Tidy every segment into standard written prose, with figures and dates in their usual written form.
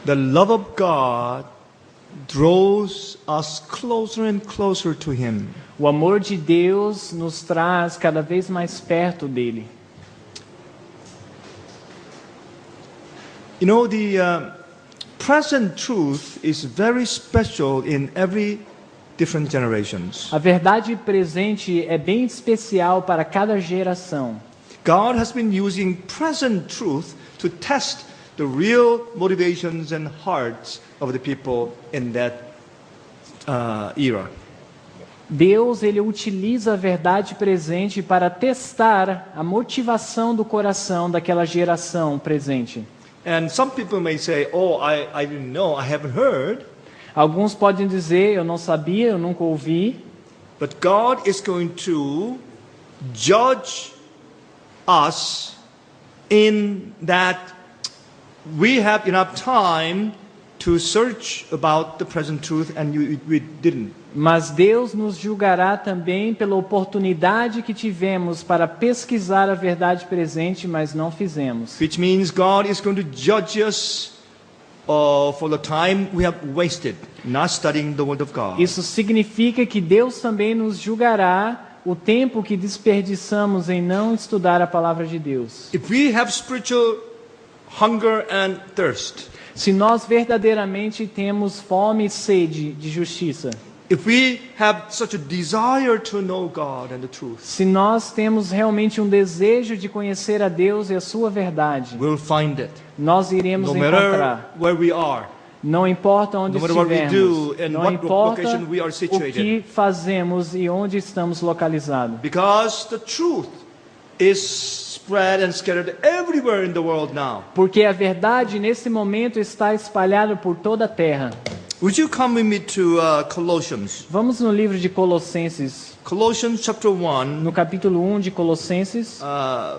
the love of God draws us closer and closer to Him. O amor de Deus nos traz cada vez mais perto dele. You know, the present truth is very special in every different generations. A verdade presente é bem especial para cada geração. God has been using present truth to test the real motivations and hearts of the people in that era. Deus, ele utiliza a verdade presente para testar a motivação do coração daquela geração presente. And some people may say, "Oh, I didn't know, I haven't heard." Alguns podem dizer, eu não sabia, eu nunca ouvi. But God is going to judge us in that we have enough time to search about the present truth and we didn't. Mas Deus nos julgará também pela oportunidade que tivemos para pesquisar a verdade presente, mas não fizemos. Which means God is going to judge us for the time we have wasted not studying the Word of God. Isso significa que Deus também nos julgará o tempo que desperdiçamos em não estudar a palavra de Deus. If we have spiritual hunger and thirst, Se nós verdadeiramente temos fome e sede de justiça, if we have such a desire to know God and the truth, se nós temos realmente um desejo de conhecer a Deus e a sua verdade, we'll find it. nós iremos No matter encontrar. where we are. Não importa onde No matter what we estivermos, do and não what importa location we are o situated. que fazemos e onde estamos localizados. Because the truth is spread and scattered everywhere in the world now. Porque a verdade nesse momento está espalhada por toda a terra. Would you come with me to Colossians? Vamos no livro de Colossenses, Colossians chapter 1, no capítulo 1 de Colossenses,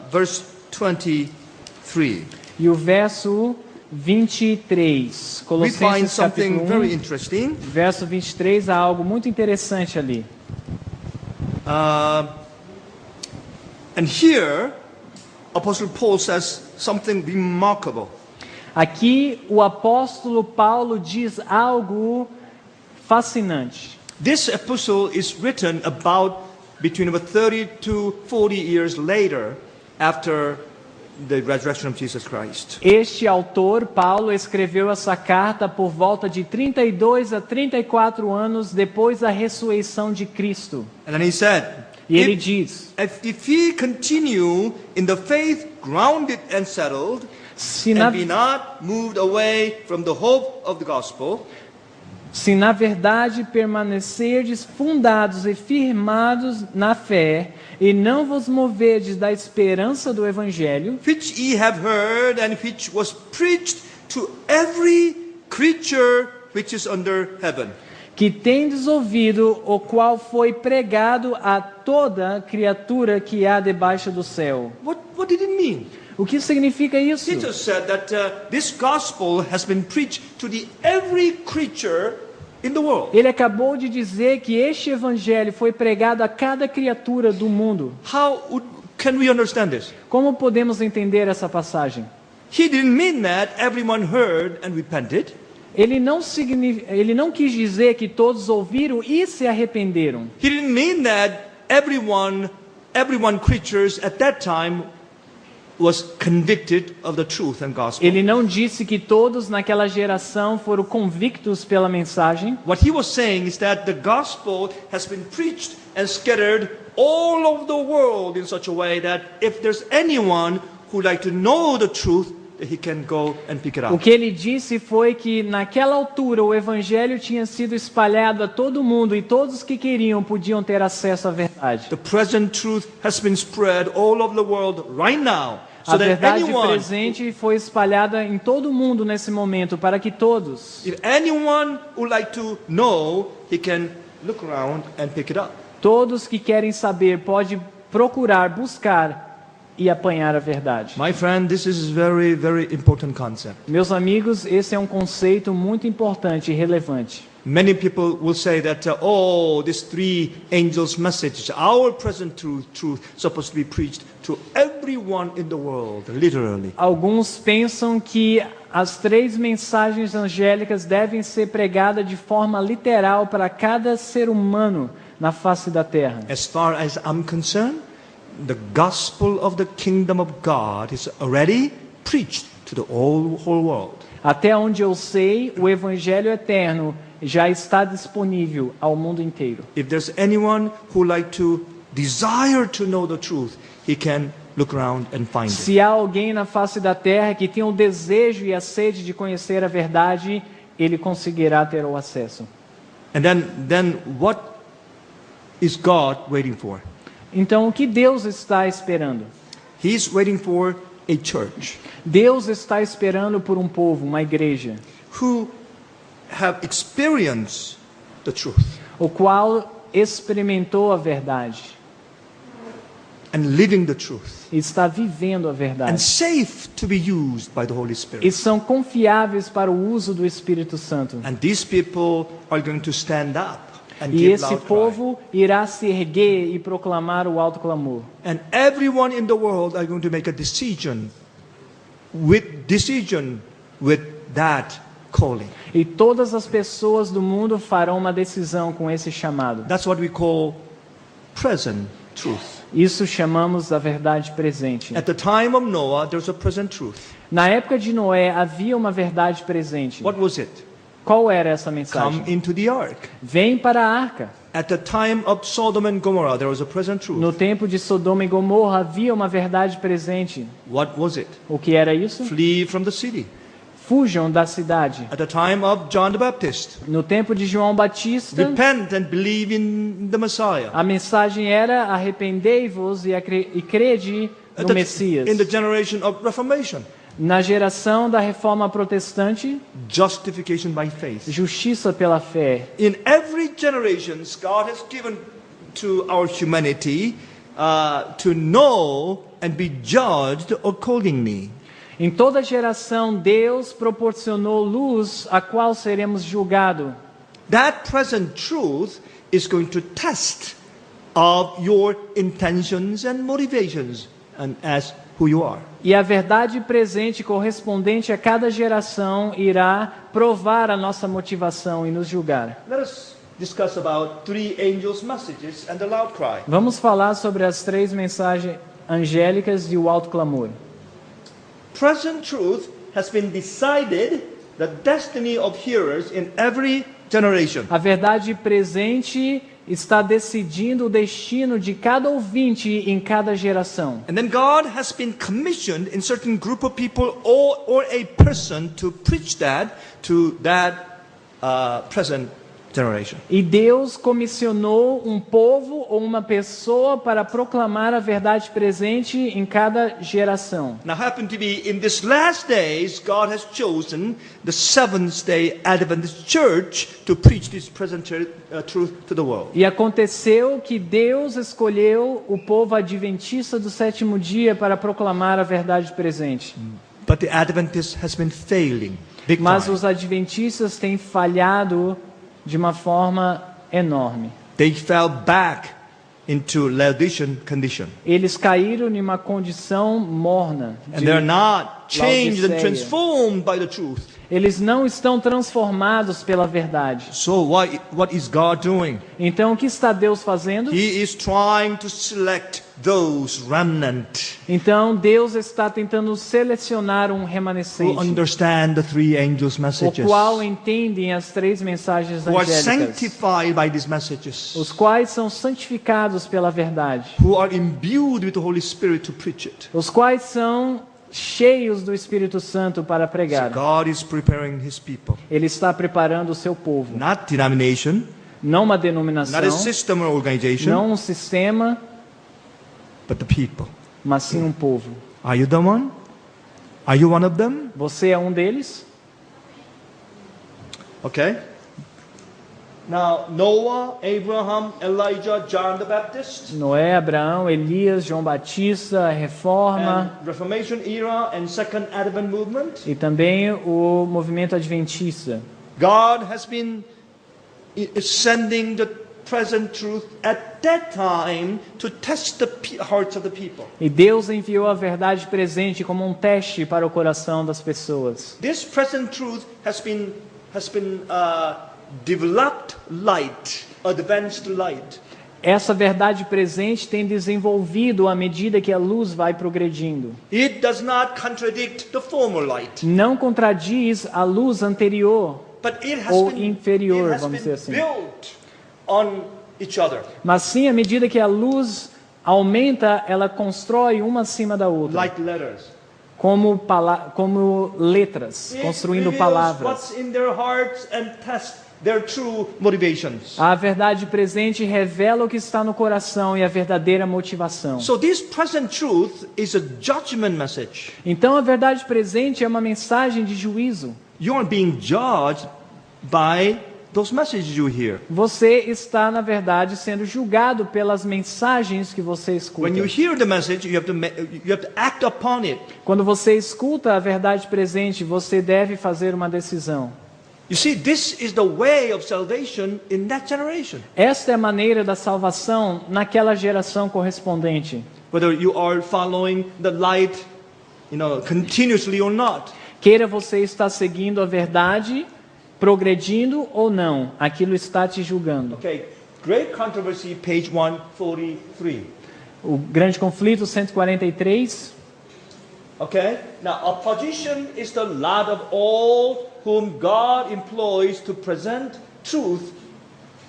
verse 23. e o verso 23. We find Colossenses something capítulo very 1, interesting. verso 23, há algo muito interessante ali. And here, Apostle Paul says something remarkable. Aqui o apóstolo Paulo diz algo fascinante. This epistle is written about between about 30 to 40 years later after the resurrection of Jesus Christ. Este autor, Paulo, escreveu essa carta por volta de 32 a 34 anos depois da ressurreição de Cristo. And then he said, E ele diz: if we continue in the faith grounded and settled, se na, and be not moved away from the hope of the gospel, se na verdade permanecerdes fundados e firmados na fé, e não vos moverdes da esperança do Evangelho, which ye have heard and which was preached to every creature which is under heaven. que tendes ouvido, o qual foi pregado a toda criatura que há debaixo do céu. What did it mean? O que significa isso? Jesus said that this gospel has been preached to the every creature in the world. Ele acabou de dizer que este evangelho foi pregado a cada criatura do mundo. Can we understand this? Como podemos entender essa passagem? He didn't mean that everyone heard and repented. Ele não quis dizer que todos ouviram e se arrependeram. He didn't mean that everyone creatures at that time was convicted of the truth and gospel. Ele não disse que todos naquela geração foram convictos pela mensagem. What he was saying is that the gospel has been preached and scattered all over the world in such a way that if there's anyone who would like to know the truth, he can go and pick it up. O que ele disse foi que naquela altura o evangelho tinha sido espalhado a todo mundo e todos que queriam podiam ter acesso à verdade. The present truth has been spread all over the world right now. So A that verdade anyone, presente foi espalhada em todo mundo nesse momento para que todos, if anyone would like to know, he can look around and pick it up. todos que querem saber, pode procurar, buscar e apanhar a verdade. My friend, this is very important concept. Meus amigos, esse é um conceito muito importante e relevante. Many people will say that, oh, these three angels' messages, our present truth, supposed to be preached to everyone in the world, literally. Alguns pensam que as 3 mensagens angélicas devem ser pregadas de forma literal para cada ser humano na face da terra. As far as I'm concerned, the gospel of the kingdom of God is already preached to the whole world. Até onde eu sei, o evangelho eterno já está disponível ao mundo inteiro. If there's anyone who like to desire to know the truth, he can look around and find it. Se há alguém na face da terra que tem o desejo e a sede de conhecer a verdade, ele conseguirá ter o acesso. And then what is God waiting for? Então, o que Deus está esperando? He's waiting for a church Deus está esperando por um povo, uma igreja, who have experienced the truth o qual experimentou a verdade and living the truth e está vivendo a and verdade safe to be used by the Holy e Spirit. são confiáveis para o uso do Espírito Santo. And these people are going to stand up and E give esse loud cry. povo irá se erguer e proclamar o alto clamor. And everyone in the world are going to make a decision with that calling. E todas as pessoas do mundo farão uma decisão com esse chamado. That's what we call present truth. Isso chamamos a verdade presente. At the time of Noah, there's a present truth. Na época de Noé havia uma verdade presente. What was it? Qual era essa mensagem? Come into the ark. Vem para a arca. At the time of Sodom and Gomorrah, there was a present truth. No tempo de Sodoma e Gomorra havia uma verdade presente. What was it? O que era isso? Flee from the city. Fujam da cidade. At the time of John the Baptist, No tempo de João Batista, repent and believe in the Messiah. a mensagem era arrependei-vos e crede At no Messias. in the generation of Reformation, Na geração da reforma protestante, justification by faith. justiça pela fé. In every generation, God has given to our humanity to know and be judged accordingly. Em toda geração, Deus proporcionou luz a qual seremos julgados. That present truth is going to test of your intentions and motivations and as who you are. E a verdade presente correspondente a cada geração irá provar a nossa motivação e nos julgar. Let us discuss about 3 angels' messages and the loud cry. Vamos falar sobre as 3 mensagens angélicas e o alto clamor. Present truth has been decided the destiny of hearers in every generation. A verdade presente está decidindo o destino de cada ouvinte em cada geração. And then God has been commissioned in certain group of people or a person to preach that to that present generation. E Deus comissionou um povo ou uma pessoa para proclamar a verdade presente em cada geração. Now happen to be in these last days, God has chosen the Seventh-day Adventist Church to preach this present truth to the world. E aconteceu que Deus escolheu o povo adventista do 7º dia para proclamar a verdade presente. But the Adventist has been failing big Mas time. os adventistas têm falhado de uma forma enorme. They fell back into Laodicean condition. Eles caíram em uma condição morna. And they're not changed and Laodiceia. transformed by the truth. Eles não estão transformados pela verdade. So what is God doing? Então, o que está Deus fazendo? He is trying to select those remnant Então, Deus está tentando selecionar um who remanescente, understand the 3 angels' o messages, qual entendem as 3 mensagens who are angélicas, sanctified by these messages, os quais são santificados pela verdade, who are imbued with the Holy Spirit to preach it. os quais são cheios do Espírito Santo para So pregar. God is preparing His people, Ele está preparando o seu povo, not denomination, não uma not denominação, a system or organization, não um sistema, but the people. mas sim um povo. Are you the one? Are you one of them? Você é um deles? Okay. Now, Noah, Abraham, Elijah, John the Baptist, Noé, Abraão, Elias, João Batista, a Reforma and Reformation era and Second Advent movement. e também o movimento adventista. God has been is sending the present truth at that time to test the hearts of the people. E Deus enviou a verdade presente como um teste para o coração das pessoas. This present truth has been developed light, advanced light. Essa verdade presente tem desenvolvido à medida que a luz vai progredindo. It does not contradict the former light, Não contradiz a luz anterior, but it has ou been, inferior, it has vamos been dizer assim. built on each other, Mas sim, à medida que a luz aumenta, ela constrói uma acima da outra, like letters. como letras, It construindo reveals palavras. what's in their hearts and tests their true motivations. A verdade presente revela o que está no coração e a verdadeira motivação. So this present truth is a judgment message. Então a verdade presente é uma mensagem de juízo. You are being judged by those messages you hear. Você está, na verdade, sendo julgado pelas mensagens que você escuta. When you hear the message, you have to act upon it. Quando você escuta a verdade presente, você deve fazer uma decisão. You see, this is the way of salvation in that generation. Esta é a maneira da salvação naquela geração correspondente. Whether you are following the light, continuously or not. Queira você estar seguindo a verdade, progredindo ou não, aquilo está te julgando. Okay, Great Controversy, page 143. O grande conflito 143. Okay, now opposition is the lot of all whom God employs to present truth,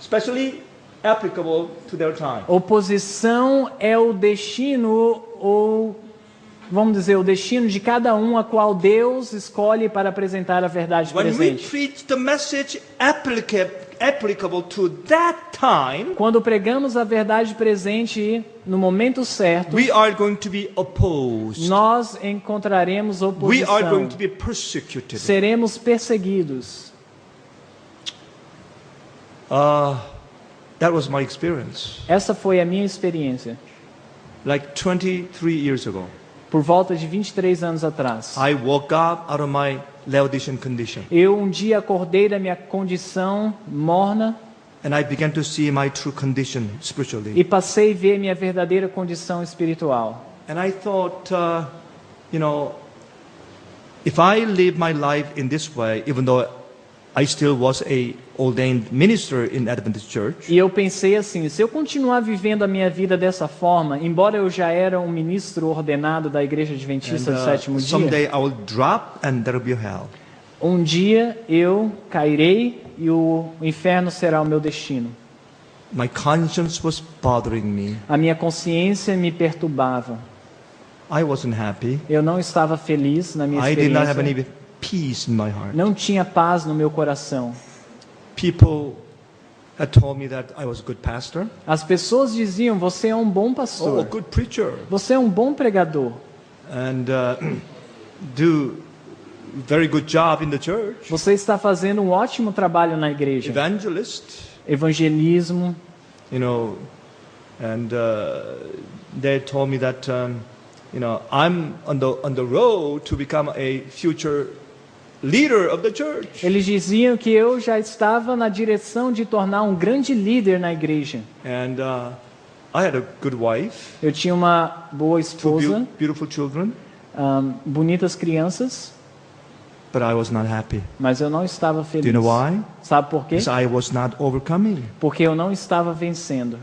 especially applicable to their time. Oposição é o destino, ou vamos dizer, o destino de cada um a qual Deus escolhe para apresentar a verdade When we presente. preach the message applicable to that time, Quando pregamos a verdade presente no momento certo, we are going to be opposed. nós encontraremos We are going oposição. to be persecuted. Seremos perseguidos. That was my experience. Essa foi a minha experiência. Like 23 years ago, Por volta de 23 anos atrás. I woke up out of my Laodicean condition, Eu um dia acordei da minha condição morna and I began to see my true condition spiritually. e passei a ver minha verdadeira condição espiritual. And I thought, if I live my life in this way, even though I still was a ordained minister in Adventist Church, E eu pensei assim, se eu continuar vivendo a minha vida dessa forma, embora eu já era um ministro ordenado da Igreja Adventista and, do Sétimo Dia, someday I will drop and there will be hell. um dia eu cairei e o inferno será o meu destino. My conscience was bothering me. A minha consciência me perturbava. I wasn't happy. Eu não estava feliz na minha I did not have experiência. any peace in my heart. Não tinha paz no meu coração. People had told me that I was a good pastor, As pessoas diziam, você é um bom a pastor, good preacher, você é um bom pregador, and do very good job in the church, você está fazendo um ótimo trabalho na igreja. evangelist, Evangelismo. and they told me that I'm on the road to become a future leader of the church, Eles diziam que eu já estava na direção de tornar um grande líder na igreja. and I had a good wife, Eu tinha uma boa two esposa, beautiful children, bonitas crianças, but I was not happy. mas eu não estava Do feliz. you know why? Sabe por quê? Because I was not overcoming. Porque eu não estava vencendo.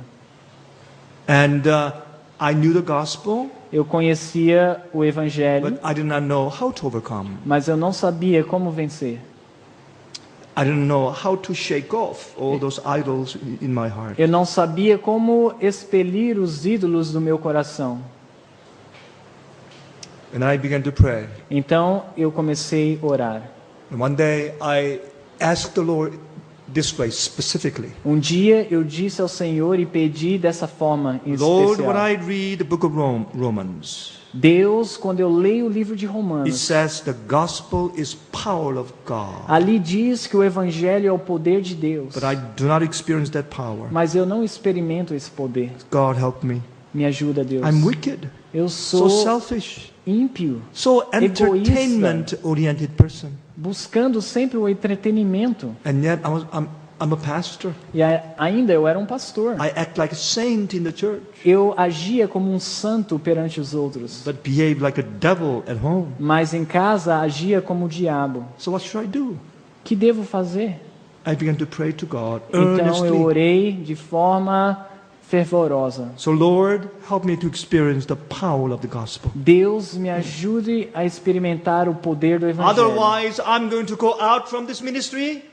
And I knew the gospel, Eu conhecia o evangelho, but I did not know how to overcome. mas eu não sabia como vencer. I didn't know how to shake off all those idols in my heart. Eu não sabia como expelir os ídolos do meu coração. And I began to pray. Então eu comecei a orar. And one day I asked the Lord this way specifically. Um dia eu disse ao Senhor e pedi dessa forma em Lord, when especial. I read the book of Romans, Deus, quando eu leio o livro de it Romanos, says the gospel is power of God. ali diz que o evangelho é o poder de Deus. But I do not experience that power. Mas eu não experimento esse poder. God help me. Me ajuda, Deus. I'm wicked, Eu so sou selfish, ímpio, so entertainment oriented person. buscando sempre o entretenimento. And yet I'm a pastor. E ainda eu era um pastor. I act like a saint in the church, Eu agia como um santo perante os outros. but behave like a devil at home. Mas em casa agia como o diabo. So what should I do? O que devo fazer? I began to pray to God Então eu earnestly. orei de forma fervorosa. So Lord, help me to experience the power of the gospel. Deus me ajude a experimentar o poder do Evangelho. Otherwise, I'm going to go out from this ministry.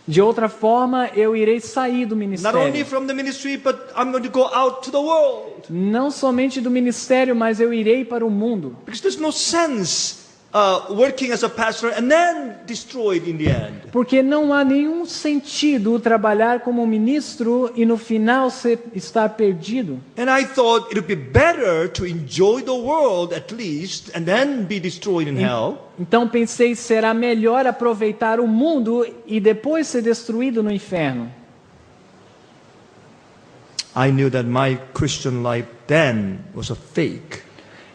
De outra forma, eu irei sair do Not only ministério. from the ministry, but I'm going to go out to the world. Não somente do ministério, mas eu irei para o mundo. Because there's no sense working as a pastor and then destroyed in the end. Porque não há nenhum sentido trabalhar como ministro e no final estar perdido. And I thought it would be better to enjoy the world at least and then be destroyed in hell. Então pensei, será melhor aproveitar o mundo e depois ser destruído no inferno. I knew that my Christian life then was a fake.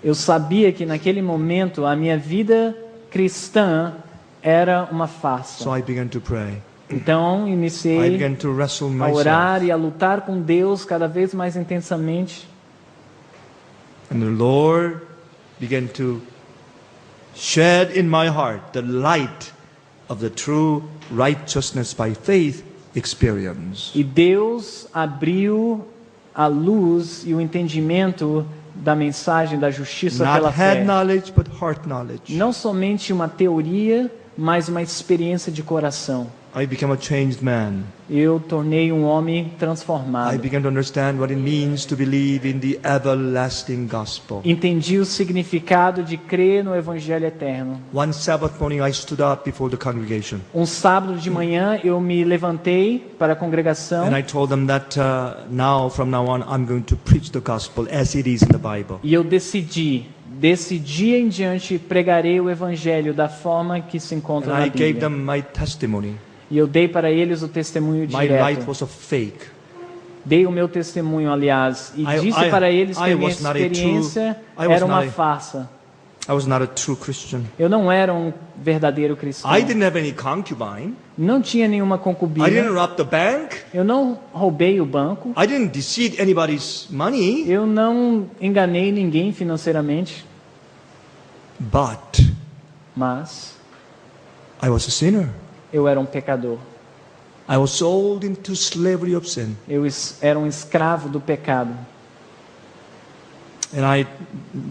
Eu sabia que naquele momento a minha vida cristã era uma farsa. So I began to pray. Então I iniciei began to wrestle a myself. orar e a lutar com Deus cada vez mais intensamente. And the Lord began to shed in my heart the light of the true righteousness by faith experience. E Deus abriu a luz e o entendimento da mensagem da justiça Not pela fé. head knowledge, but heart knowledge. Não somente uma teoria, mas uma experiência de coração. I became a changed man. Eu tornei um homem I transformado. began to understand what it means to believe in the everlasting gospel. Entendi o significado de crer no Evangelho eterno. One Sabbath morning, I stood up before the congregation Um sábado de manhã eu me levantei para a congregação and I told them that from now on, I'm going to preach the gospel as it is in the Bible. e eu decidi, desse dia em diante pregarei o Evangelho da forma que se encontra And na I gave Bíblia. them my testimony. E eu dei para eles o testemunho My life direto. was a fake. Dei o meu testemunho, aliás, e I- disse I- para eles que I a minha was not a true- experiência I was era uma not a- farsa. I was not a true Christian. Eu não era um verdadeiro cristão. I didn't have any concubine. Não tinha nenhuma I didn't concubina. rob the bank. Eu não roubei o banco. I didn't deceive anybody's money. Eu não enganei ninguém financeiramente. But Mas I was a sinner. eu era um pecador. I was sold into slavery of sin. Eu era um escravo do pecado. And I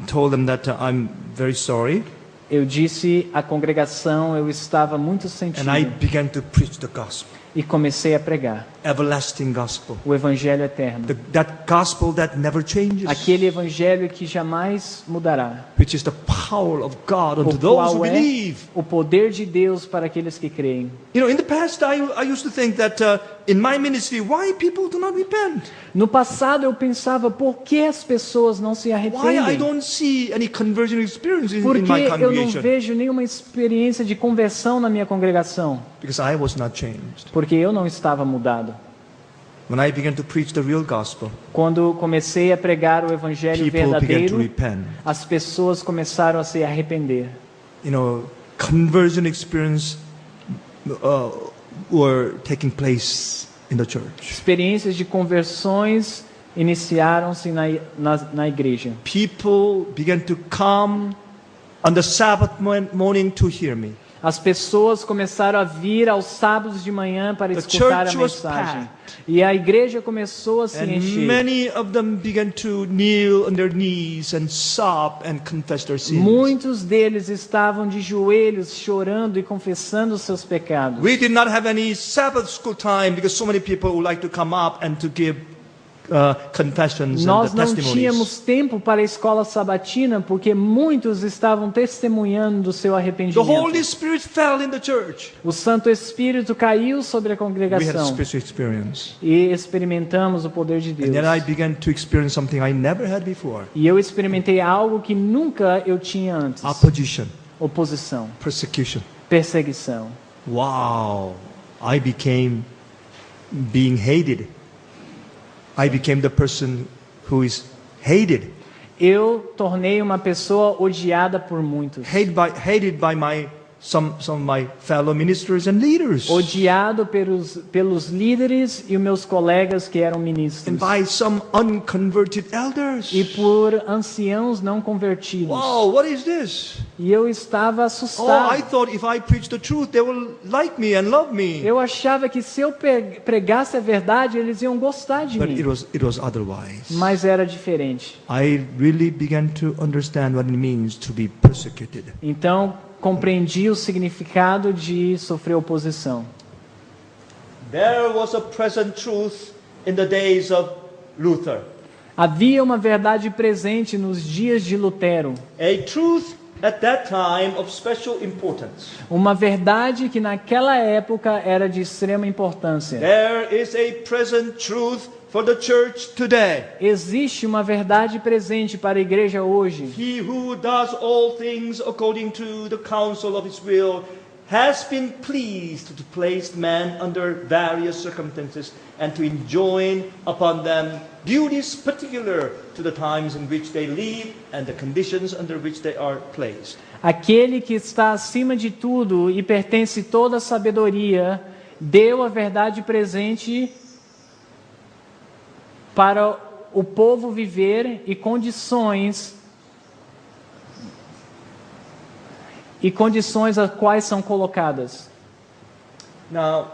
told them that I'm very sorry. Eu disse à congregação, eu estava muito sentido. And I began to preach the gospel, E comecei a pregar everlasting gospel. o Evangelho eterno. That gospel that never changes, Aquele Evangelho que jamais mudará. which is the power of God unto O those who qual é believe. o poder de Deus para aqueles que creem. You know, in the past, I used to think that in my ministry, why people do not repent? No passado eu pensava, por que as pessoas não se Why I arrependem? don't see any conversion experience in Por my que eu não congregation? vejo nenhuma experiência de conversão na minha congregação? Because I was not changed. Porque eu não estava mudado. When I began to preach the real gospel, Quando comecei a pregar o Evangelho people began to verdadeiro, repent. as pessoas começaram a se arrepender. You know, conversion experience were taking place in the church. Experiências de conversões iniciaram-se na igreja. People began to come on the Sabbath morning to hear me. As pessoas começaram a vir aos sábados de manhã para The escutar a church was mensagem. packed. E a igreja começou a se And encher. many of them began to kneel on their knees and sob and confess their sins. Muitos deles estavam de joelhos chorando e confessando os seus pecados. We did not have any Sabbath school time because so many people would like to come up and to give confessions Nós and não testimonies. tínhamos tempo para a escola sabatina porque muitos estavam testemunhando do seu The Holy arrependimento. Spirit fell in the church. O Santo Espírito caiu sobre a We had a congregação spiritual experience. e experimentamos o poder de And then I Deus. began to experience something I never had before. E eu experimentei algo que nunca eu tinha antes. Opposition, Oposição, persecution. perseguição. Wow. I became being hated. I became the person who is hated. Eu tornei uma pessoa odiada por muitos. Hated by my some of my fellow ministers and leaders, odiado pelos líderes e os meus colegas que eram and ministros, by some unconverted elders. e por anciãos não convertidos. Wow, what is this? E eu estava Oh, I assustado. thought if I preach the truth, they will like me and love me. Eu achava que se eu pregasse a verdade, eles iam gostar de But mim. it was otherwise. Mas era diferente. I really began to understand what it means to be persecuted. Então, compreendi o significado de sofrer oposição. There was a present truth in the days of Luther. Havia uma verdade presente nos dias de Lutero. A truth at that time of special importance. Uma verdade que naquela época era de extrema importância. There is a present truth for the church today. Existe uma verdade presente para a igreja hoje. He who does all things according to the counsel of his will has been pleased to place man under various circumstances and to enjoin upon them duties particular to the times in which they live and the conditions under which they are placed. Aquele que está acima de tudo e pertence toda a sabedoria, deu a verdade presente para o povo viver e condições a quais são colocadas. Now,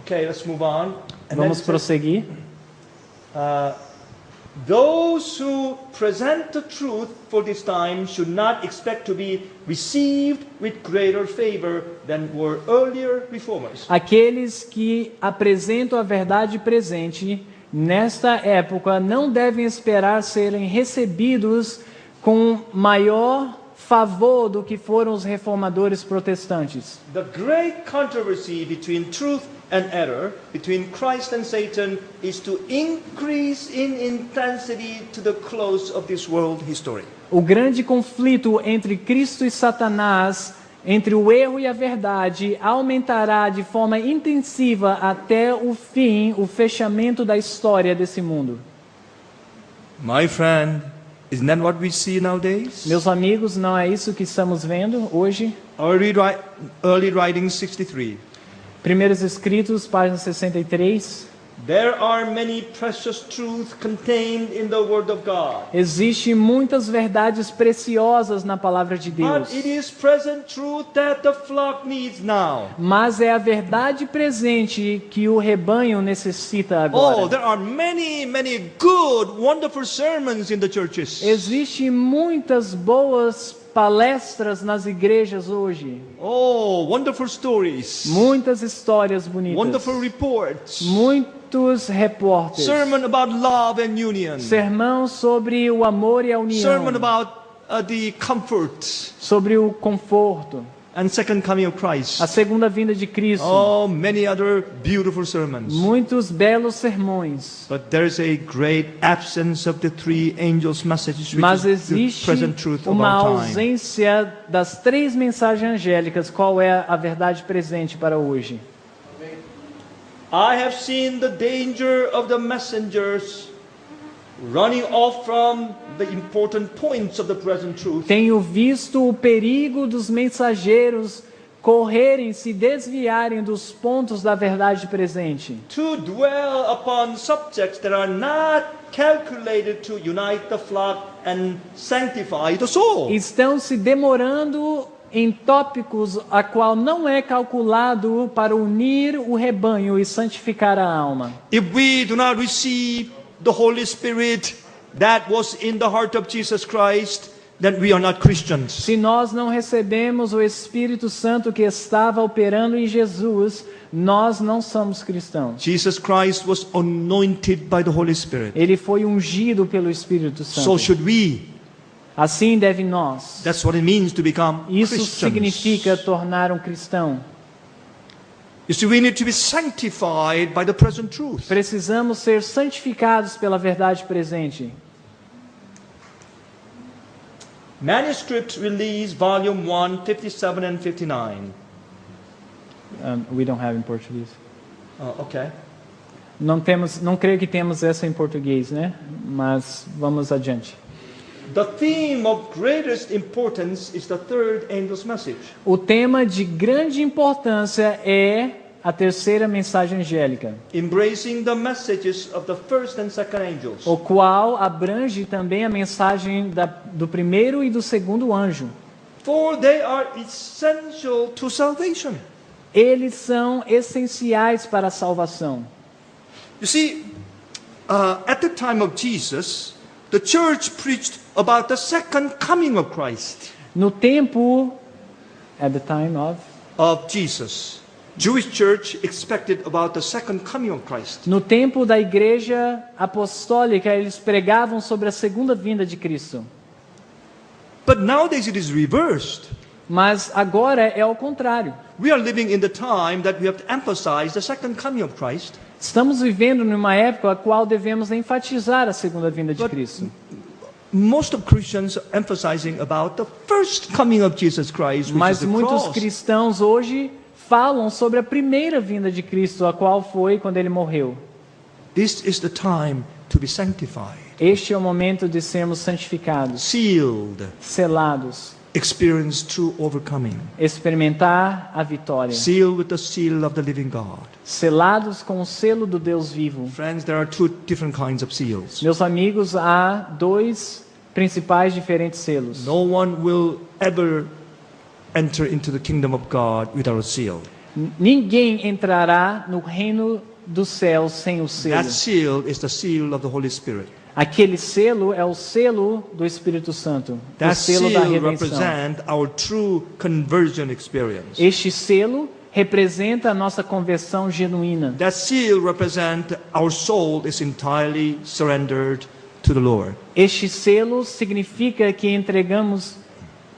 okay, let's move on. And Vamos then it says, prosseguir. those who present the truth for this time should not expect to be received with greater favor than were earlier reformers. Aqueles que apresentam a verdade presente nesta época não devem esperar serem recebidos com maior favor do que foram os reformadores protestantes. The great controversy between truth and error, between Christ and Satan, is to increase in intensity to the close of this world history. O grande conflito entre Cristo e Satanás, entre o erro e a verdade, aumentará de forma intensiva até o fim, o fechamento da história desse mundo. My friend, isn't that what we see nowadays? Meus amigos, não é isso que estamos vendo hoje? Early writing 63. Primeiros Escritos, página 63. There are many precious truths contained in the Word of God. Existem muitas verdades preciosas na palavra de Deus. But it is present truth that the flock needs now. Mas é a verdade presente que o rebanho necessita Oh, agora. there are many good, wonderful sermons in the churches. Existem muitas boas palestras nas igrejas hoje. Oh, wonderful stories. Muitas histórias bonitas. Wonderful reports. Muitos repórteres. Sermon about love and union. Sermão sobre o amor e a união. Sermon about the comfort Sobre o conforto. and second coming of Christ. A segunda vinda de Cristo. Oh, many other beautiful sermons. Muitos belos sermões. But there is a great absence of the three angels' messages, which Mas is the existe present truth of uma our time. ausência das três mensagens angélicas. Qual é a verdade presente para hoje? I have seen the danger of the messengers running off from the important points of the present truth. Tenho visto o perigo dos mensageiros correrem, se desviarem dos pontos da verdade presente. To dwell upon subjects that are not calculated to unite the flock and sanctify the soul. Estão se demorando em tópicos a qual não é calculado para unir o rebanho e santificar a alma. If we do not receive the Holy Spirit that was in the heart of Jesus Christ, then we are not Christians. Se nós não recebemos o Espírito Santo que estava operando em Jesus, nós não somos cristãos. Jesus Christ was anointed by the Holy Spirit. Ele foi ungido pelo Espírito So Santo. should we. Assim deve nós. That's what it means to become Isso Christians. significa tornar um cristão. You see, we need to be sanctified by the present truth. Precisamos ser santificados pela verdade presente. Manuscript Release, Volume 1, 57 and 59. We don't have in português. Okay. Não creio que temos essa em português, né? Mas vamos adiante. The theme of greatest importance is the third angel's message. O tema de grande importância é a terceira mensagem angélica, Embracing the messages of the first and second angels. o qual abrange também a mensagem do primeiro e do segundo anjo. For they are essential to salvation. Eles são essenciais para a salvação. You see, at the time of Jesus, the church preached about the second coming of Christ. No tempo, at the time Of Jesus. Jewish church expected about the second coming of Christ. no tempo da igreja apostólica, eles pregavam sobre a segunda vinda de Cristo. But nowadays it is reversed. Mas agora é ao contrário. We are living in the time that we have to emphasize the second coming of Christ. Estamos vivendo numa época a qual devemos enfatizar a segunda vinda de Cristo. Most of Christians are emphasizing about the first coming of Jesus Christ, which Mas is the muitos cross. cristãos hoje falam sobre a primeira vinda de Cristo, a qual foi quando ele morreu. This is the time to be sanctified, Este é o momento de sermos santificados, sealed, selados, experience true overcoming, experimentar a vitória, sealed with the seal of the living God. selados com o selo do Deus vivo. Friends, there are two different kinds of seals. Meus amigos, há dois principais diferentes selos. No one will ever enter into the kingdom of God without a seal. Ninguém entrará no reino dos céus sem o selo. That seal is the seal of the Holy Spirit. Aquele selo é o selo do Espírito Santo, o That selo da seal redenção. represents our true conversion experience. Este selo representa a nossa conversão genuína. That seal represents our soul is entirely surrendered to the Lord. Este selo significa que entregamos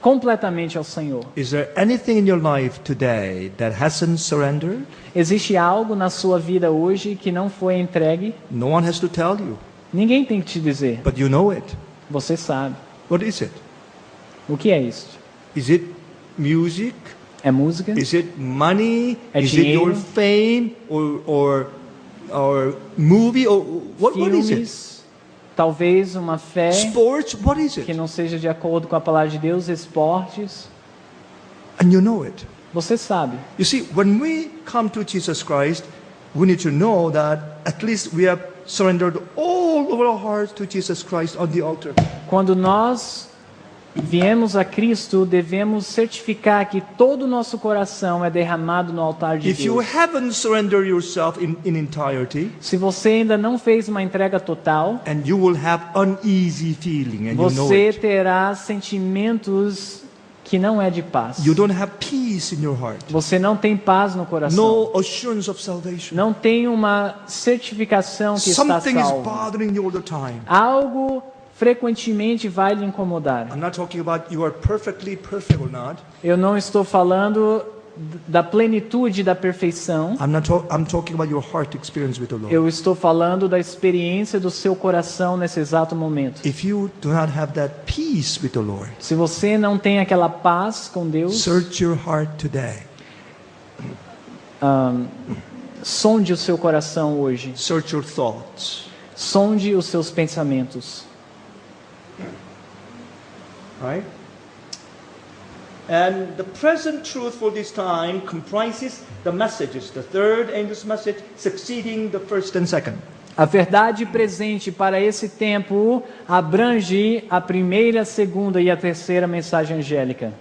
completamente ao Senhor. Is there anything in your life today that hasn't surrendered? Existe algo na sua vida hoje que não foi entregue? No one has to tell you, Ninguém tem que te dizer. but you know it. Você sabe. What is it? O que é isso? Is it music? É música? Is it money? É Is it your dinheiro? fame or movie or what is it? Filmes? Talvez uma fé Sports? What is que it? não seja de acordo com a palavra de Deus, esportes. And you know it. Você sabe. You see, when we come to Jesus Christ, we need to know that at least we have surrendered all of our hearts to Jesus Christ on the altar. Quando nós viemos a Cristo, devemos certificar que todo o nosso coração é derramado no altar de If you Deus. haven't surrendered yourself in entirety, Se você ainda não fez uma entrega total, and you will have uneasy feeling, and you know você it. terá sentimentos que não é de paz. You don't have peace in your heart. Você não tem paz no coração. No assurance of salvation. Não tem uma certificação que está Something is salvo. bothering you all the time. Algo frequentemente vai lhe incomodar. I'm not talking about you are perfectly perfect or not. Eu não estou falando da plenitude da perfeição. I'm talking about your heart experience with the Lord. Eu estou falando da experiência do seu coração nesse exato momento. If you do not have that peace with the Lord, Se você não tem aquela paz com Deus, search your heart today. sonde o seu coração hoje. Search your thoughts. Sonde os seus pensamentos. Right? And the present truth for this time comprises the messages, the third angel's message succeeding the first and second. A verdade presente para esse tempo abrange a primeira, a segunda e a terceira mensagem angélica.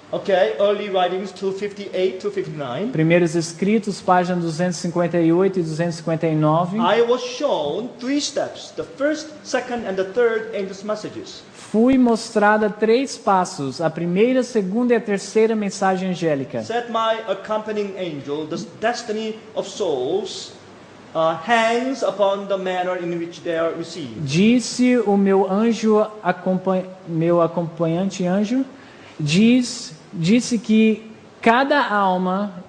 Okay, early writings 258 to 59. Primeiros escritos, páginas 258 e 259. I was shown three steps, the first, second, and the third angel's messages. Fui mostrada 3 passos, a primeira, a segunda e a terceira mensagem angélica. Said my accompanying angel, the destiny of souls hangs upon the manner in which they are received. Disse o meu anjo, meu acompanhante anjo, disse que cada alma,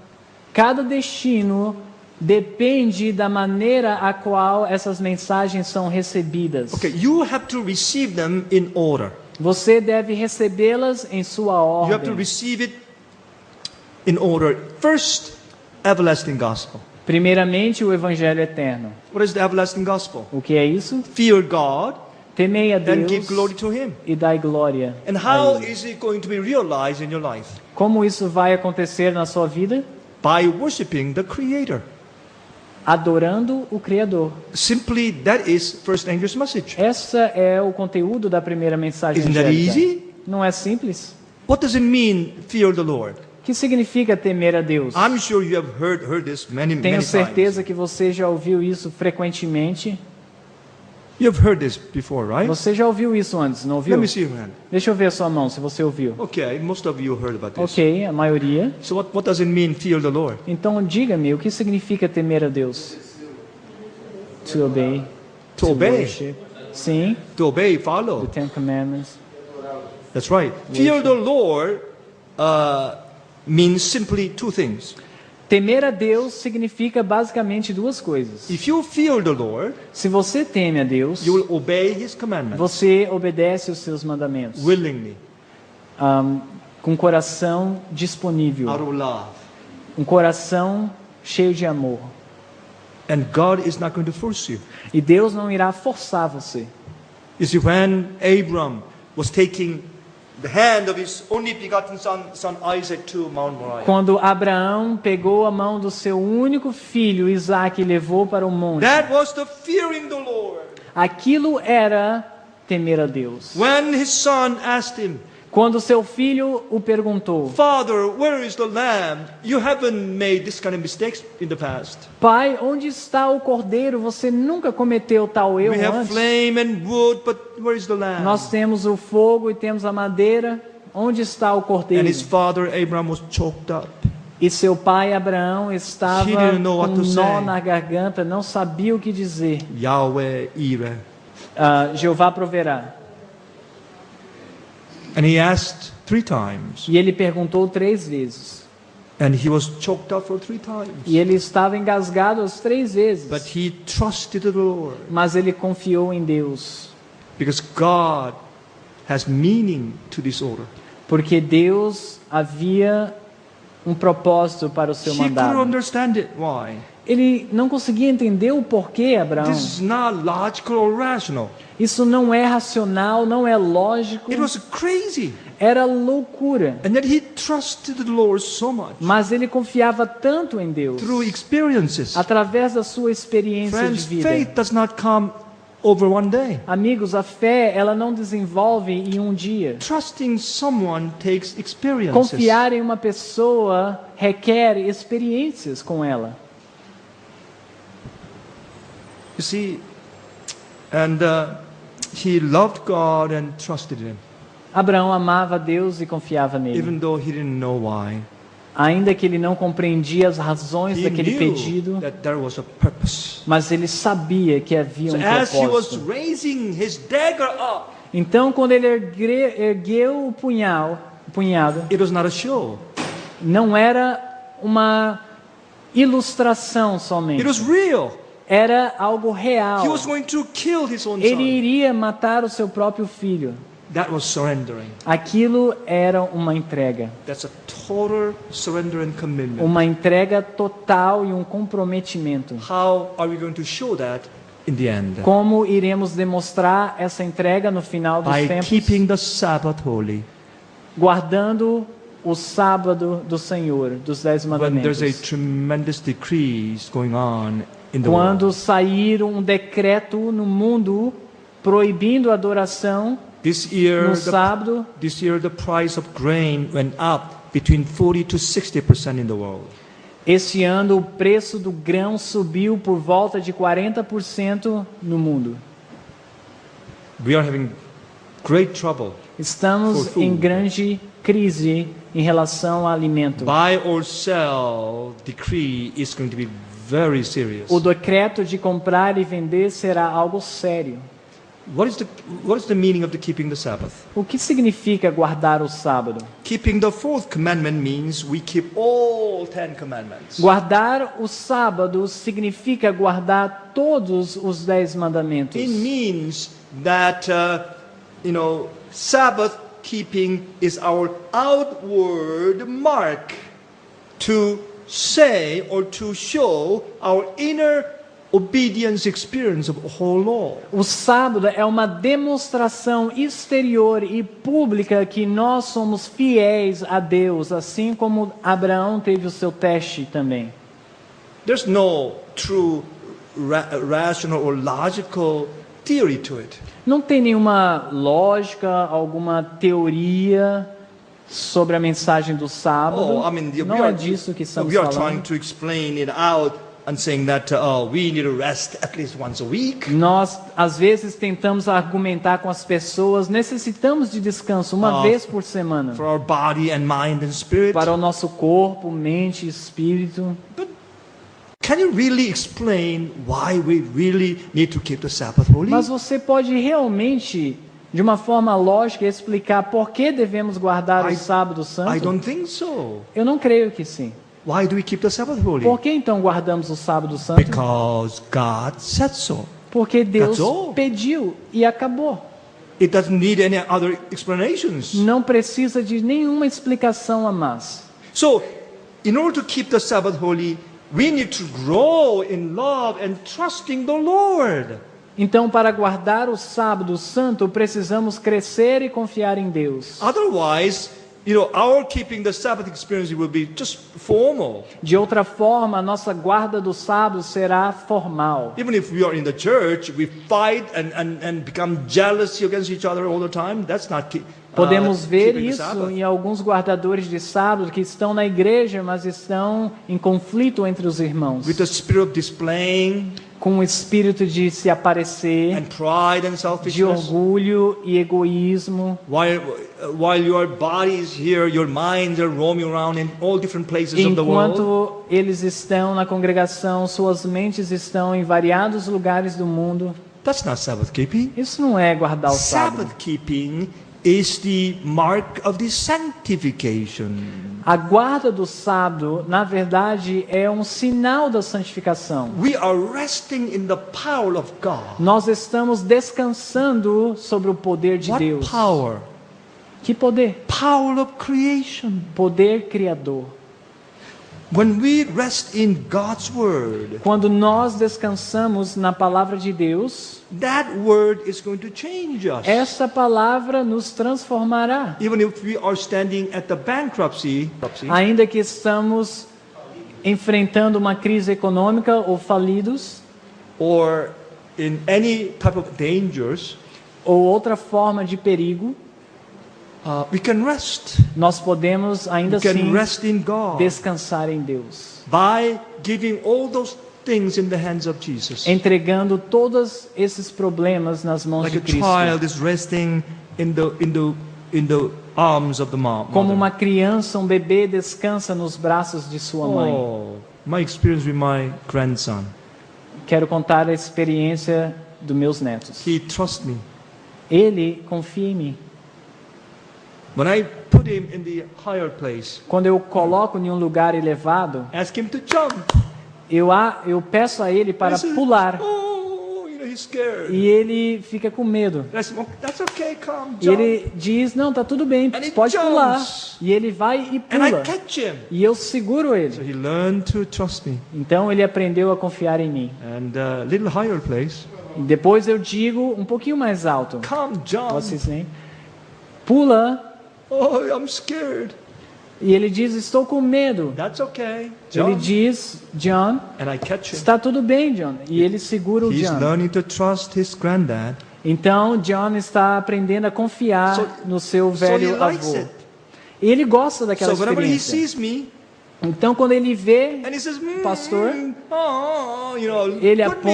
cada destino depende da maneira a qual essas mensagens são recebidas. Okay, you have to receive them in order. Você deve recebê-las em sua You have to ordem. receive it in order. First, everlasting gospel. Primeiramente, o evangelho eterno. What is the everlasting gospel? O que é isso? Fear God, Temei a and Deus give glory to Him. e dai glória And a how Ele. is it going to be realized in your life? Como isso vai acontecer na sua vida? By worshiping the Creator. Adorando o Criador. Simply, that is First Angel's message. Essa é o conteúdo da primeira mensagem Isn't that angélica. easy? Não é simples? What does it mean, fear the Lord? O que significa temer a Deus? I'm sure you have heard this many Tenho times. certeza que você já ouviu isso frequentemente. You have heard this before, right? Você já ouviu isso antes, não ouviu? Let me see your hand. Deixa eu ver a sua mão, se você ouviu. Okay, most of you heard about this. Ok, a maioria. So what does it mean, fear the Lord? Então diga-me, o que significa temer a Deus? To obey. To obey. Worship. Sim, To obey, the follow. Ten Commandments. That's right. Fear the Lord means simply two things. Temer a Deus significa basicamente duas coisas. If you fear the Lord, Se você teme a Deus, you will obey His commandments você obedece os seus mandamentos. willingly, Com coração disponível. out of love. Um coração cheio de amor. And God is not going to force you. E Deus não irá forçar você. You see, when Abram was taking the hand of his only begotten son Isaac to Mount Moriah, Quando Abraão pegou a mão do seu único filho, Isaque, e levou para o monte, that was the fearing the Lord. aquilo era temer a Deus. When his son asked him, Quando seu filho o perguntou, Father, where is the lamb? You haven't made this kind of mistakes in the past. Pai, onde está o cordeiro? Você nunca cometeu tal erro We have antes? flame and wood, but where is the lamb? Nós temos o fogo e temos a madeira. Onde está o cordeiro? And his father Abraham was choked up. E seu pai Abraão estava He didn't know com what to um nó say. na garganta, não sabia o que dizer. Yahweh Ireh. Jeová proverá. And he asked 3 times. E ele perguntou 3 vezes. And he was choked up for 3 times. E ele estava engasgado as 3 vezes. But he trusted the Lord. Mas ele confiou em Deus. Because God has meaning to this order. Porque Deus havia um propósito para o seu He couldn't mandado. understand it. Why? Ele não conseguia entender o porquê, Abraão. This is not logical or rational. Isso não é racional, não é lógico. It was crazy. Era loucura. And yet he trusted the Lord so much. Mas ele confiava tanto em Deus. Through experiences. Através da sua experiência Friends, de vida. faith does not come over one day. Amigos, a fé, ela não desenvolve em um dia. Trusting someone takes experiences. Confiar em uma pessoa requer experiências com ela. You see, and he loved God and trusted Him, Abraão amava Deus e confiava nele. even though he didn't know why. Ainda que ele não compreendia as razões He daquele knew pedido, that there was a purpose. mas ele sabia que havia So um as he was propósito. raising his dagger up, Então, quando ele ergueu o punhado, it was not a show. não era uma ilustração somente. It was real. Era algo real. He was going to kill his own Ele son. iria matar o seu próprio filho. That was surrendering. Aquilo era uma entrega. That's a total surrender and commitment. Uma entrega total e um comprometimento. How are we going to show that in the end? Como iremos demonstrar essa entrega no final dos By tempos? keeping the Sabbath holy. Guardando o sábado do Senhor, dos 10 When there's a mandamentos. tremendous decrease going on in the Quando world. sair um decreto no mundo proibindo a adoração This year, no sábado, the price of grain went up between 40 to 60% in the world. esse ano o preço do grão subiu por volta de 40% no mundo. We are having great trouble. Estamos For food. em grande crise em relação ao alimento. Buy or sell decree is going to be very serious. O decreto de comprar e vender será algo sério. What is the meaning of the keeping the Sabbath? O que significa guardar o sábado? Keeping the 4th commandment means we keep all 10 commandments. Guardar o sábado significa guardar todos os 10 mandamentos. It means that Sabbath keeping is our outward mark to say or to show our inner obedience experience of whole law. O sábado é uma demonstração exterior e pública que nós somos fiéis a Deus, assim como Abraão teve o seu teste também. There's no true rational or logical theory to it. Não tem nenhuma lógica, alguma teoria sobre a mensagem do sábado. Não é disso que estamos we are trying falando. to explain it out and saying that we need to rest at least once a week. Nós, às vezes, tentamos argumentar com as pessoas, necessitamos de descanso uma vez por semana. For our body and mind and spirit. Para o nosso corpo, mente e espírito. But can you really explain why we really need to keep the Sabbath holy? Mas você pode realmente, de uma forma lógica, explicar por que devemos guardar o sábado I santo? don't think so. Eu não creio que sim. Why do we keep the Sabbath holy? Por que então guardamos o sábado santo? Because God said so. Porque Deus That's all. pediu e acabou. It doesn't need any other explanations. Não precisa de nenhuma explicação a mais. So, in order to keep the Sabbath holy, we need to grow in love and trusting the Lord. Então, para guardar o sábado santo, precisamos crescer e confiar em Deus. Otherwise, our keeping the Sabbath experience will be just formal. De outra forma, a nossa guarda do sábado será formal. Even if we are in the church, we fight and become jealous against each other all the time. That's not Podemos ver keeping the isso Sabbath. em alguns guardadores de sábado que estão na igreja, mas estão em conflito entre os irmãos. With the spirit of displaying Com o espírito de se aparecer, and pride and de selfishness. orgulho e egoísmo. While your body is here, your minds are roaming around in all different places of the world. Enquanto eles estão na congregação, suas mentes estão em variados lugares do mundo. That's not Sabbath keeping. Isso não é guardar o sábado. Sabbath keeping is the mark of the sanctification. A guarda do sábado, na verdade, é um sinal da santificação. We are resting in the power of God. Nós estamos descansando sobre o poder de What Deus. power? Que poder? Power of creation. Poder criador. When we rest in God's word, Quando nós descansamos na palavra de Deus, that word is going to change us. essa palavra nos transformará. Even if we are standing at the bankruptcy, Ainda que estamos enfrentando uma crise econômica ou falidos, or in any type of dangers, ou outra forma de perigo, we can rest. nós podemos ainda We can assim rest in God descansar em Deus, by giving all those things in the hands of Jesus. entregando todos esses problemas nas mãos Like de a Cristo. child is resting in the arms of the mom. Como mother. uma criança, um bebê descansa nos braços de sua mãe. Oh, my experience with my grandson. Quero contar a experiência dos meus netos. He trusts me. Ele confia em mim. When I put him in the higher place, Quando eu coloco em um lugar elevado, ask him to jump. eu peço a ele para He says, pular. Oh, he's scared. E ele fica com medo. I said, that's okay, come, E jump. ele diz, não, tá tudo bem, And he pode pular. jumps. E ele vai e And I pula. catch him. E eu seguro So ele. he learned to trust me. Então ele aprendeu a confiar em mim. And a little higher place, E depois eu digo um pouquinho mais alto. come, jump. Vocês nem pula. Oh, I'm scared. E ele diz, estou com medo. That's okay, Ele jump. diz, John, And I catch him. está tudo bem, John. E ele segura o He's John. learning to trust his granddad. Então John está aprendendo a confiar So- no seu he velho likes avô. it. E ele gosta daquela So whenever he experiência. sees me, Então quando ele vê, and he says, Pastor, put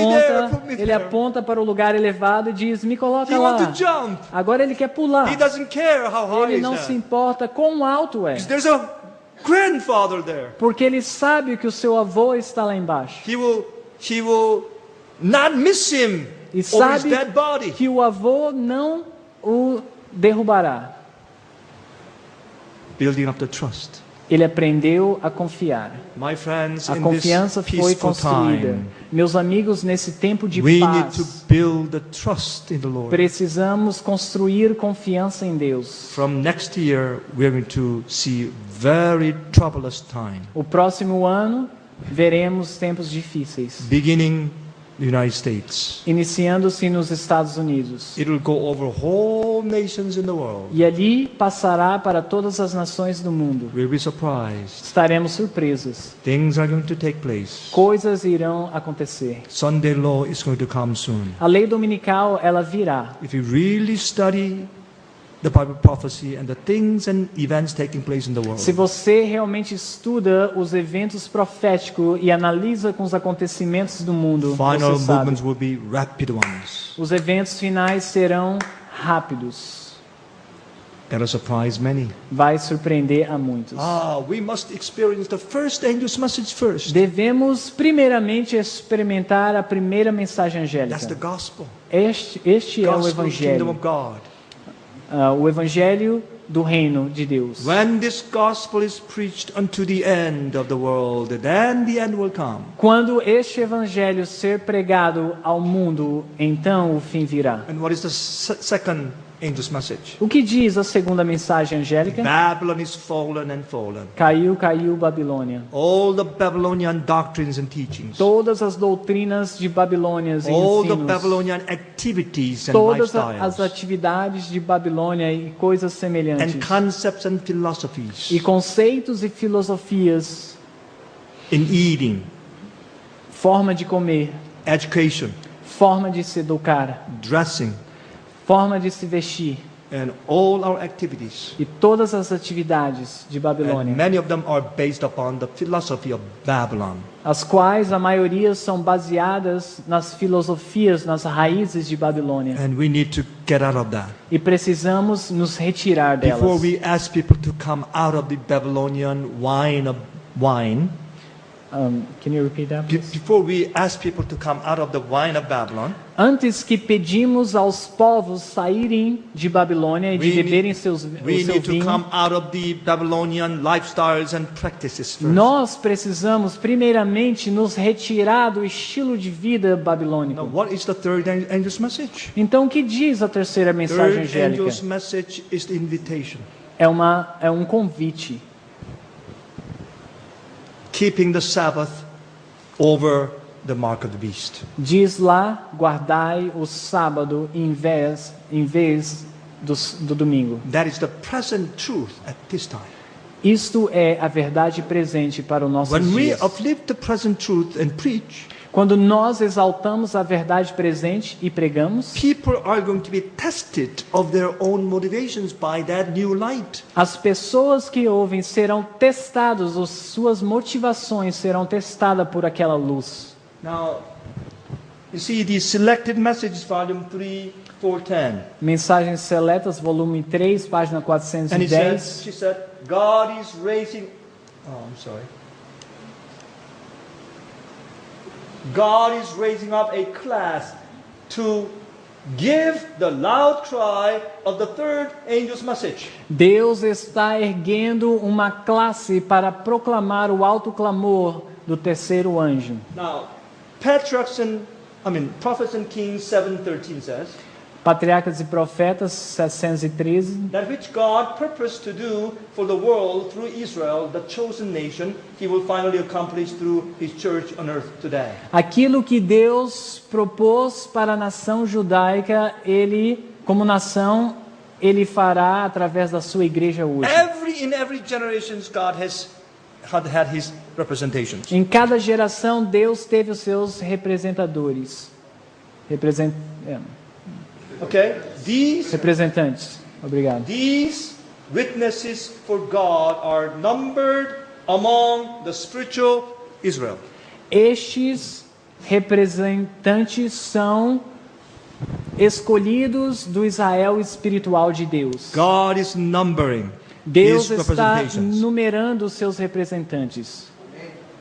me ele there. aponta para o lugar elevado e diz, me coloca He lá. wants to jump. Agora ele quer pular. He doesn't care how high Ele is não that. se importa quão alto é. There's a grandfather there. Porque ele sabe que o seu avô está lá embaixo. He will not miss him E over his sabe dead body. que o avô não o derrubará. Building up the trust. Ele aprendeu a confiar. My friends, A in confiança this foi peaceful construída. time, Meus amigos, nesse tempo de we need to paz, build the trust in the Lord. precisamos construir confiança em Deus. From next year, we are going to see very troublous time. O próximo ano veremos tempos difíceis. Beginning the United States. iniciando-se nos Estados Unidos. It will go over whole nations in the world. E ali passará para todas as nações do mundo. We'll be surprised. Estaremos surpresos. Things are going to take place. Coisas irão acontecer. Sunday law is going to come soon. A lei dominical, ela virá. If you really study the Bible prophecy and the things and events taking place in the world, Se você realmente estuda os eventos proféticos e analisa com os acontecimentos do mundo, final você sabe, movements will be rapid ones. os eventos finais serão rápidos. That'll surprise many. Vai surpreender a muitos. We must experience the first angel's message first. Devemos primeiramente experimentar a primeira mensagem That's the angélica. gospel. Este é o Gospel kingdom evangelho, of God. o evangelho do reino de Deus. When this gospel is preached unto the end of the world, then the end will come. Quando este evangelho ser pregado ao mundo, então o fim virá. And what is the second angel's message? O que diz a segunda mensagem angélica? Babylon is fallen and fallen. Caiu, caiu Babilônia. All the Babylonian doctrines and teachings. Todas as doutrinas de Babilônia e All the ensinos, Babylonian activities and todas as lifestyles. atividades de Babilônia e coisas And semelhantes, concepts and philosophies. e conceitos e filosofias, In eating, forma de comer, education, forma de se educar, dressing, forma de se vestir, and all our activities. e todas as atividades de And Babilônia, many of them are based upon the philosophy of Babylon. as quais a maioria são baseadas nas filosofias, nas raízes de Babilônia, And we need to get out of that. e precisamos nos retirar Before delas. we ask people to come out of the Babylonian wine, Can you repeat that, please? before we ask people to come out of the wine of Babylon, Antes que pedimos aos povos saírem de Babilônia e de We need- beberem o seu we need to vinho, come out of the Babylonian lifestyles and practices first. nós precisamos primeiramente nos retirar do estilo de vida Now, babilônico. what is the third angel's message? Então, o que diz a terceira mensagem Third angel's angélica? message is the invitation. É um convite. Keeping the Sabbath over the mark of the beast. Diz lá, guardai o sábado em vez do domingo. That is the present truth at this time. Isto é a verdade presente para o nosso When we dias. uplift the present truth and preach, Quando nós exaltamos a verdade presente e pregamos, people are going to be tested of their own motivations by that new light. as pessoas que ouvem serão testadas, as suas motivações serão testadas por aquela luz. Now, you see the Selected Messages, volume 3, 410. Mensagens Seletas, volume 3, página And he 410. said, she said, God is raising, I'm sorry. God is raising up a class to give the loud cry of the third angel's message. Deus está erguendo uma classe para proclamar o alto clamor do terceiro anjo. Now, Prophets and Kings 7:13 says, Patriarcas e Profetas 713. that which God purposed to do for the world through Israel, the chosen nation, he will finally accomplish through his church on earth today. Aquilo que Deus propôs para a nação judaica, ele, como nação, ele fará através da sua igreja hoje. In every generation, God has had his representations. Em cada geração, Deus teve os seus representadores. Okay? Representantes. Obrigado. These witnesses for God are numbered among the spiritual Israel. Estes representantes são escolhidos do Israel espiritual de Deus. God is numbering Deus his está representations, numerando os seus representantes.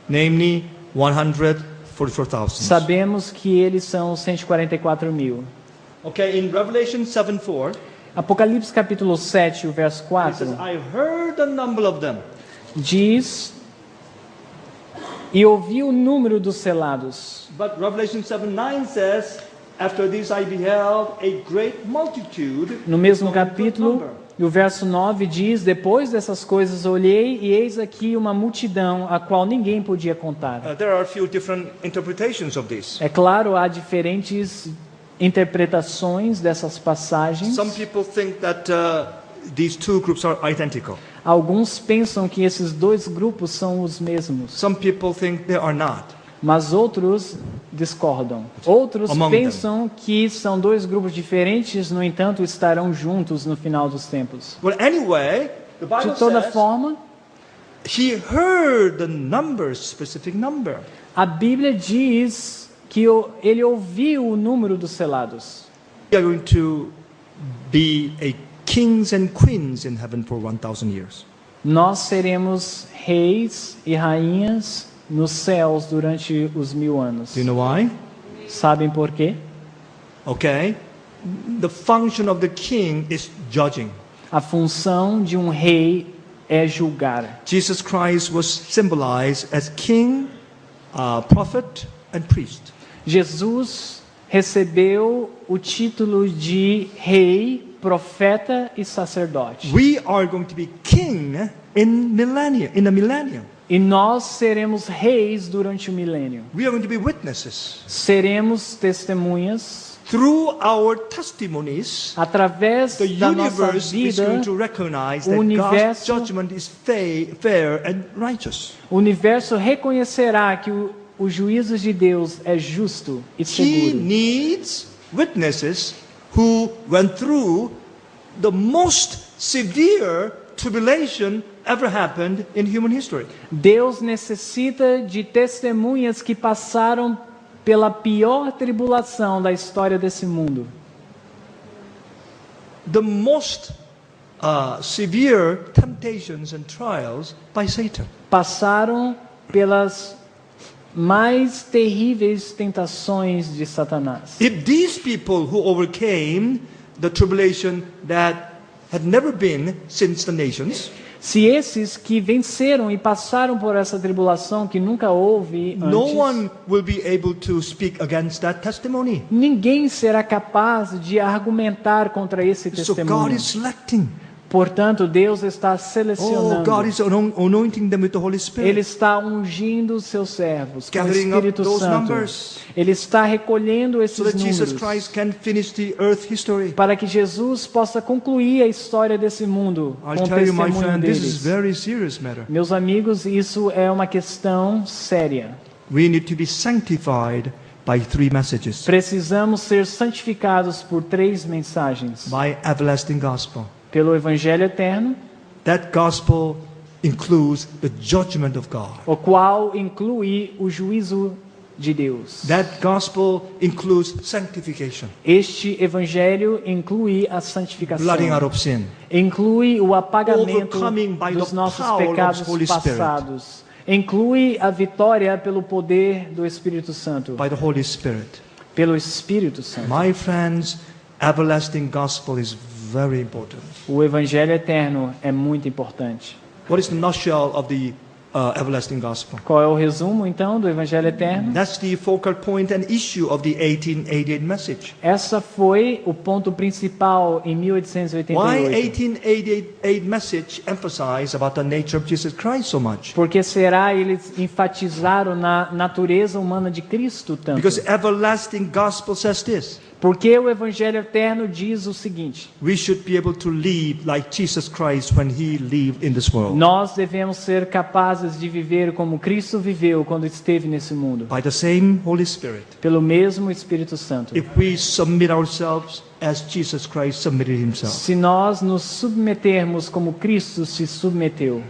namely 144,000. Sabemos que eles são 144 mil. Okay, in Revelation 7:4, Apocalipse capítulo 7, o verso it 4, says, I heard the number of them. diz: E ouvi o número dos selados. But Revelation 7:9 says, after this I beheld a great multitude. No mesmo of good capítulo, number. E o verso 9 diz: depois dessas coisas olhei e eis aqui uma multidão a qual ninguém podia contar. There are a few different interpretations of this. É claro, há diferentes interpretações dessas passagens. Some people think that these two groups are identical. Alguns pensam que esses dois grupos são os mesmos, Some people think they are not. mas outros discordam. Outros Among pensam que são dois grupos diferentes, no entanto, estarão juntos no final dos tempos. Well, anyway, the Bible De toda says forma, he heard the number, specific number. a Bíblia diz que ele ouviu o número dos selados. We are going to be a kings and queens in heaven for 1,000 years. Nós seremos reis e rainhas nos céus durante os 1000 anos. Do you know why? Sabem por quê? Okay. The function of the king is judging. A função de um rei é julgar. Jesus Christ was symbolized as king, prophet, and priest. Jesus recebeu o título de rei, profeta e sacerdote. We are going to be king in the millennium. E nós seremos reis durante o milênio. We are going to be witnesses. Seremos testemunhas. Through our testimonies, Através the da nossa universe is vida, going to recognize o that God's universo- judgment is fair and righteous. o universo reconhecerá que o juízo de Deus é justo e He seguro. needs witnesses who went through the most severe tribulation ever happened in human history. Deus necessita de testemunhas que passaram pela pior tribulação da história desse mundo. The most severe temptations and trials by Satan. Passaram pelas mais terríveis tentações de Satanás. If these people who overcame the tribulation that had never been since the nations, Se esses que venceram e passaram por essa tribulação que nunca houve no antes, one will be able to speak against that testimony. ninguém será capaz de argumentar contra esse So God testemunho. is selecting. Portanto, Deus está Oh, selecionando. God is anointing them with the Holy Ele Spirit. está ungindo os seus servos com o Gathering up Espírito those Santo. numbers. Ele está recolhendo So esses that Jesus números Christ can finish the earth history. para que Jesus possa concluir a história desse mundo I'll com o tell you, my testemunho friend, this is deles. very serious matter. Meus amigos, isso é uma questão séria. We need to be sanctified by 3 messages. Precisamos ser santificados por 3 mensagens. By everlasting gospel. Pelo Evangelho Eterno, That gospel includes the judgment of God. o qual inclui o juízo de Deus. That gospel includes sanctification, Este Evangelho inclui a santificação. blotting out of sin. Inclui o apagamento Overcoming by dos the nossos power of pecados the Holy Spirit. passados. Inclui a vitória pelo poder do Espírito Santo. By the Holy Spirit. Pelo Espírito Santo. My friends, everlasting gospel is very important. O Evangelho Eterno é muito importante. What is the nutshell of the everlasting gospel? Qual é o resumo, então, do Evangelho Eterno? That's the focal point and issue of the 1888 message. Essa foi o ponto principal em Why 1888. 1888 message emphasize about the nature of Jesus Christ so much? Porque será eles enfatizaram na natureza humana de Cristo tanto? Because everlasting gospel says this. Porque o Evangelho Eterno diz o seguinte: We should be able to live like Jesus Christ when he lived in this world. nós devemos ser capazes de viver como Cristo viveu quando esteve nesse mundo, By the same Holy Spirit. pelo mesmo Espírito Santo. If we submit ourselves as Jesus Christ submitted himself. Se nós nos submetermos como Cristo se submeteu,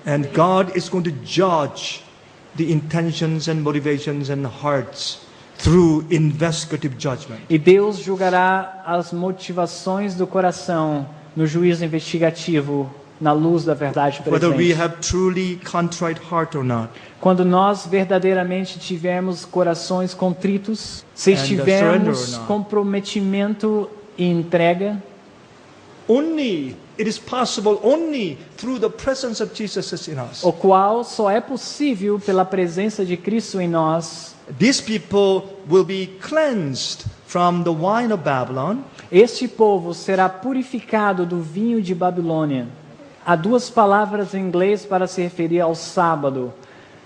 And God is going to judge the intentions and motivations and hearts through investigative judgment. e Deus julgará as motivações do coração no juízo investigativo na luz da verdade Whether we presente. have truly contrite heart or not. Quando nós verdadeiramente tivermos corações contritos, se surrender estivermos or not. comprometimento e entrega, Only, it is possible only through the presence of Jesus in us. o qual só é possível pela presença de Cristo em nós. These people will be cleansed from the wine of Babylon. Este povo será purificado do vinho de Babilônia. Há duas palavras em inglês para se referir ao sábado.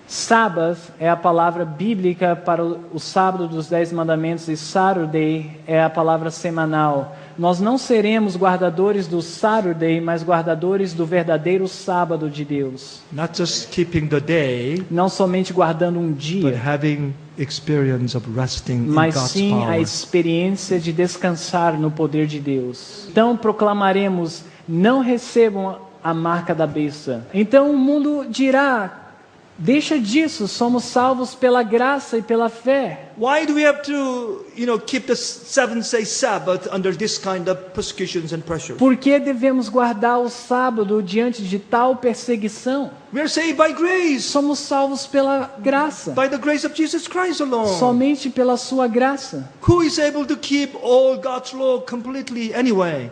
Sabbath é a palavra bíblica para o sábado dos 10 mandamentos e Saturday é a palavra semanal. Nós não seremos guardadores do Saturday, mas guardadores do verdadeiro sábado de Deus. Not just keeping the day, Não somente guardando um but dia, having experience of resting in mas God's sim a power. experiência de descansar no poder de Deus. Então proclamaremos: não recebam a marca da besta. Então o mundo dirá: deixa disso, somos salvos pela graça e pela fé. Why do we have to, keep the seventh-day Sabbath under this kind of persecutions and pressure? Por que devemos guardar o sábado diante de tal perseguição? We are saved by grace, Somos salvos pela graça, by the grace of Jesus Christ alone. somente pela sua graça. Who is able to keep all God's law completely anyway?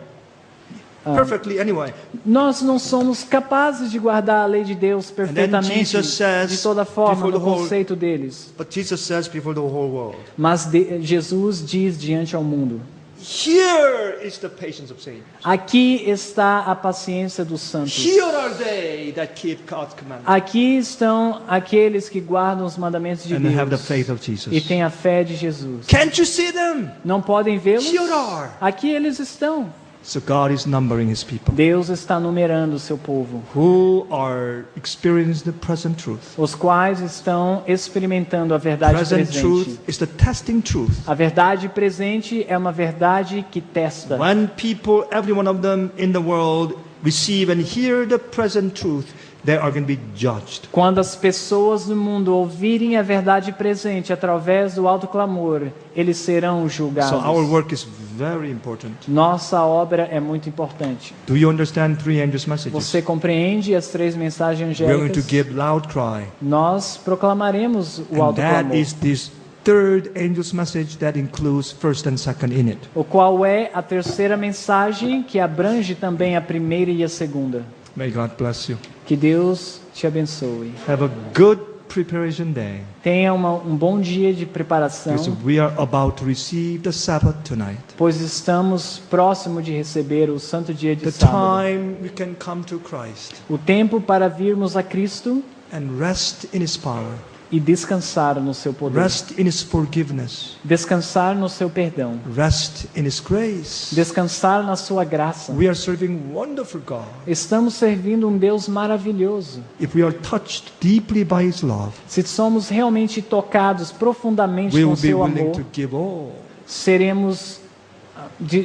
Perfectly anyway. Nós não somos capazes de guardar a lei de Deus perfeitamente, Jesus says, de toda forma, before no the whole- conceito deles. But Jesus says before the whole world, Mas Jesus diz diante ao mundo: here is the patience of saints. aqui está a paciência dos santos. Here are they that keep God's commandments Aqui estão aqueles que guardam os mandamentos de and have the Deus faith of Jesus. e têm a fé de Jesus. Can't you see them? Não podem vê-los? Here are. Aqui eles estão. So God is numbering His people Deus está numerando o seu povo, who are experiencing the present truth. os quais estão experimentando a verdade Present presente. truth is the testing truth. A verdade presente é uma verdade que testa. When people, every one of them in the world, receive and hear the present truth, they are going to be judged. Quando as pessoas do mundo ouvirem a verdade presente através do alto clamor, eles serão julgados. So our work is very important. Nossa obra é muito importante. Do you understand three angels' messages? Você compreende as 3 mensagens We are going to angélicas? give loud cry. Nós proclamaremos o And alto that clamor, is this third angel's message that includes first and second in it. o qual é a terceira mensagem que abrange também a primeira e a segunda. May God bless you. Que Deus te abençoe. Have a good preparation day, Tenha um bom dia de preparação, because we are about to receive the Sabbath tonight. pois estamos próximo de receber o santo dia de The sábado. time we can come to Christ O tempo para virmos a Cristo and rest in His power, e descansar no seu poder. rest in His forgiveness, Descansar no seu perdão. rest in His grace. Descansar na sua graça. We are serving wonderful God. Estamos servindo um Deus maravilhoso. If we are touched deeply by His love, Se somos realmente tocados profundamente we com will be seu willing amor, to give all.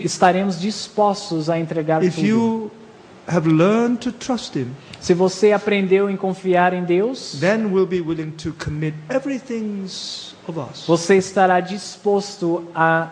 estaremos dispostos a entregar If tudo. you have learned to trust Him, Se você aprendeu em confiar em Deus, then we'll be willing to commit everything of us você estará disposto a